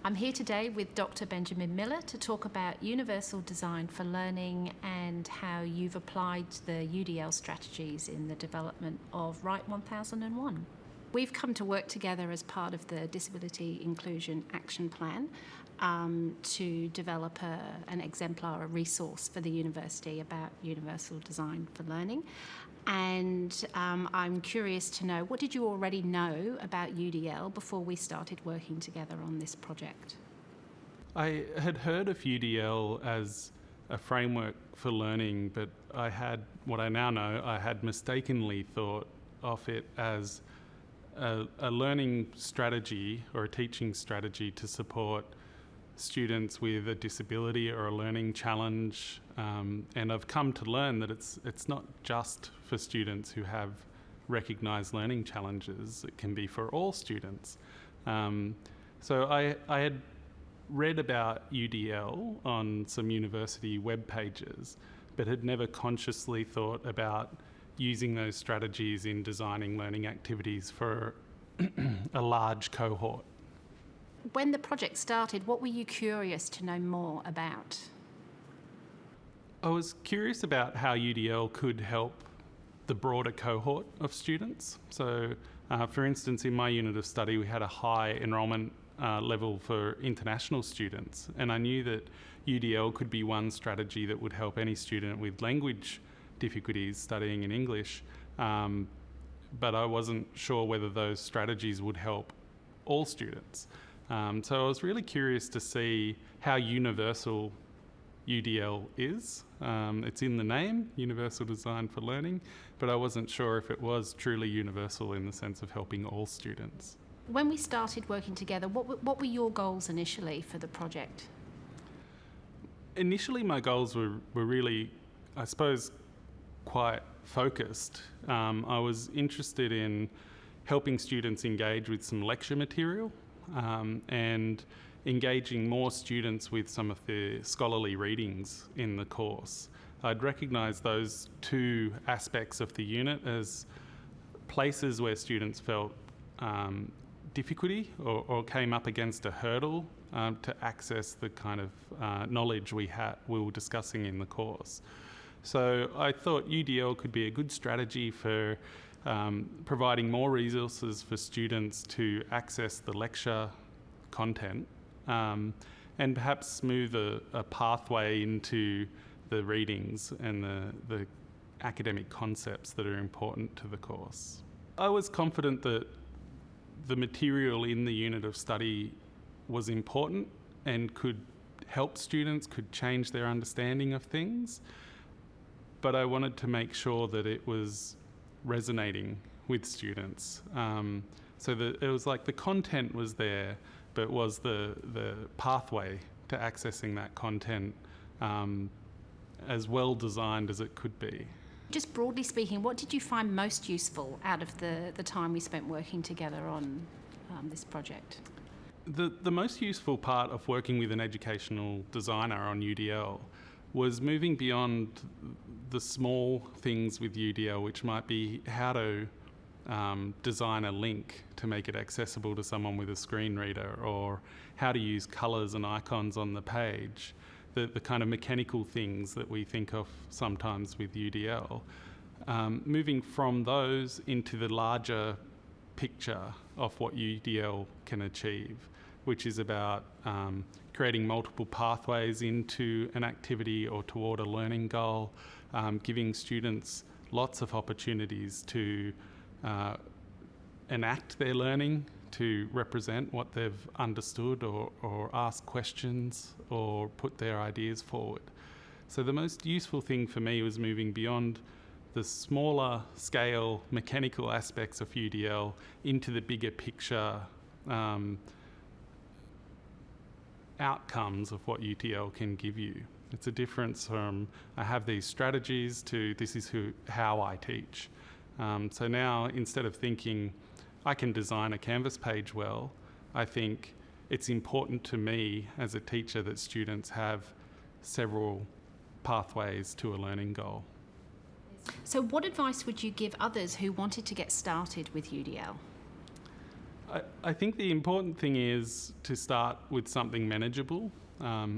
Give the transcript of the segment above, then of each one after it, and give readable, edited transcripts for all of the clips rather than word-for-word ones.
I'm here today with Dr. Benjamin Miller to talk about universal design for learning and how you've applied the UDL strategies in the development of Right 1001. We've come to work together as part of the Disability Inclusion Action Plan to develop an exemplar, a resource for the university about universal design for learning. And I'm curious to know, what did you already know about UDL before we started working together on this project? I had heard of UDL as a framework for learning, but I had mistakenly thought of it as a learning strategy or a teaching strategy to support students with a disability or a learning challenge, and I've come to learn that it's not just for students who have recognised learning challenges. It can be for all students. So I had read about UDL on some university web pages, but had never consciously thought about using those strategies in designing learning activities for a large cohort. When the project started, what were you curious to know more about? I was curious about how UDL could help the broader cohort of students. So, for instance, in my unit of study, we had a high enrolment level for international students, and I knew that UDL could be one strategy that would help any student with language difficulties studying in English, but I wasn't sure whether those strategies would help all students. So I was really curious to see how universal UDL is. It's in the name, Universal Design for Learning, but I wasn't sure if it was truly universal in the sense of helping all students. When we started working together, what were your goals initially for the project? Initially, my goals were really, I suppose, quite focused. I was interested in helping students engage with some lecture material, and engaging more students with some of the scholarly readings in the course. I'd recognise those two aspects of the unit as places where students felt difficulty or came up against a hurdle to access the kind of knowledge we were discussing in the course. So I thought UDL could be a good strategy for providing more resources for students to access the lecture content, and perhaps smooth a pathway into the readings and the academic concepts that are important to the course. I was confident that the material in the unit of study was important and could help students, could change their understanding of things, but I wanted to make sure that it was resonating with students. So that it was like the content was there, but was the pathway to accessing that content as well designed as it could be. Just broadly speaking, what did you find most useful out of the time we spent working together on this project? The most useful part of working with an educational designer on UDL was moving beyond the small things with UDL, which might be how to design a link to make it accessible to someone with a screen reader, or how to use colours and icons on the page, the kind of mechanical things that we think of sometimes with UDL. Moving from those into the larger picture of what UDL can achieve, which is about creating multiple pathways into an activity or toward a learning goal, giving students lots of opportunities to enact their learning, to represent what they've understood or ask questions or put their ideas forward. So the most useful thing for me was moving beyond the smaller scale mechanical aspects of UDL into the bigger picture outcomes of what UDL can give you. It's a difference from I have these strategies to this is how I teach. So now, instead of thinking I can design a Canvas page well, I think it's important to me as a teacher that students have several pathways to a learning goal. So what advice would you give others who wanted to get started with UDL? I think the important thing is to start with something manageable.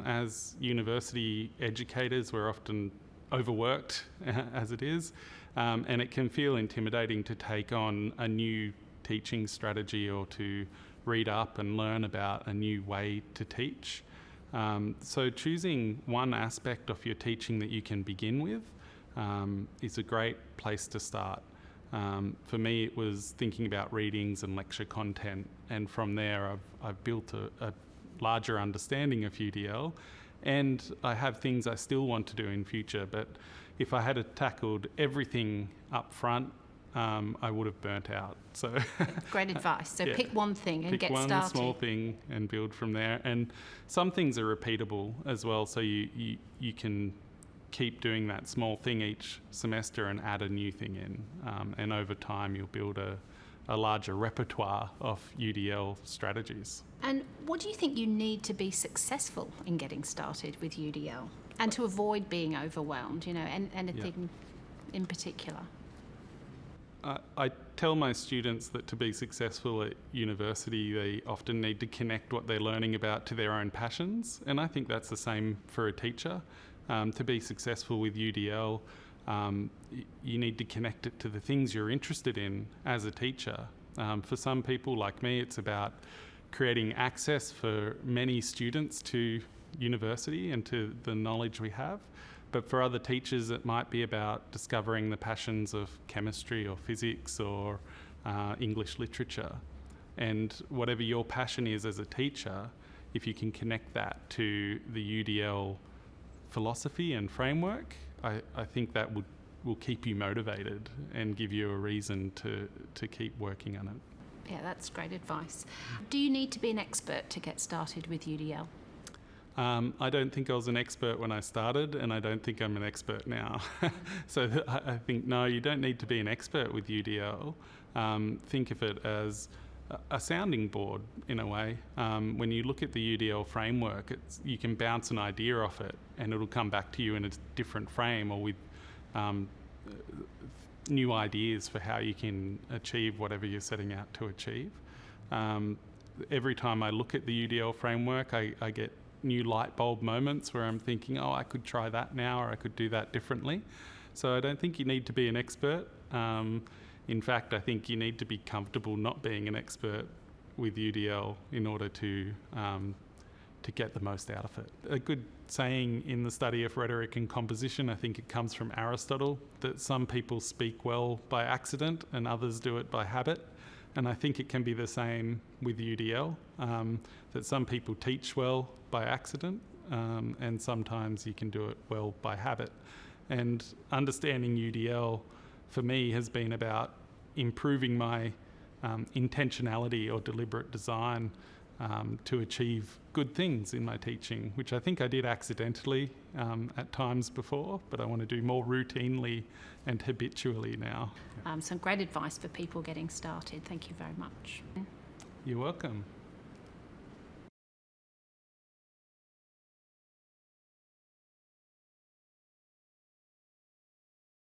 As university educators, we're often overworked as it is, and it can feel intimidating to take on a new teaching strategy or to read up and learn about a new way to teach. So choosing one aspect of your teaching that you can begin with is a great place to start. For me, it was thinking about readings and lecture content, and from there I've built a larger understanding of UDL, and I have things I still want to do in future, but if I had tackled everything up front, I would have burnt out. So great advice. So pick one thing and get started. Pick one small thing and build from there. And some things are repeatable as well, so you can keep doing that small thing each semester and add a new thing in. And over time, you'll build a larger repertoire of UDL strategies. And what do you think you need to be successful in getting started with UDL and to avoid being overwhelmed, and anything in particular? I tell my students that to be successful at university, they often need to connect what they're learning about to their own passions. And I think that's the same for a teacher. To be successful with UDL, you need to connect it to the things you're interested in as a teacher. For some people like me, it's about creating access for many students to university and to the knowledge we have. But for other teachers, it might be about discovering the passions of chemistry or physics or English literature. And whatever your passion is as a teacher, if you can connect that to the UDL philosophy and framework, I think that will keep you motivated and give you a reason to keep working on it. Yeah, that's great advice. Do you need to be an expert to get started with UDL? I don't think I was an expert when I started, and I don't think I'm an expert now. So I think, no, you don't need to be an expert with UDL. Think of it as a sounding board in a way. When you look at the UDL framework, you can bounce an idea off it and it'll come back to you in a different frame or with new ideas for how you can achieve whatever you're setting out to achieve. Every time I look at the UDL framework, I get new light bulb moments where I'm thinking, oh, I could try that now, or I could do that differently. So I don't think you need to be an expert. In fact, I think you need to be comfortable not being an expert with UDL in order to get the most out of it. A good saying in the study of rhetoric and composition, I think it comes from Aristotle, that some people speak well by accident and others do it by habit. And I think it can be the same with UDL, that some people teach well by accident, and sometimes you can do it well by habit. And understanding UDL for me has been about improving my intentionality or deliberate design to achieve good things in my teaching, which I think I did accidentally at times before, but I want to do more routinely and habitually now. Some great advice for people getting started. Thank you very much. You're welcome.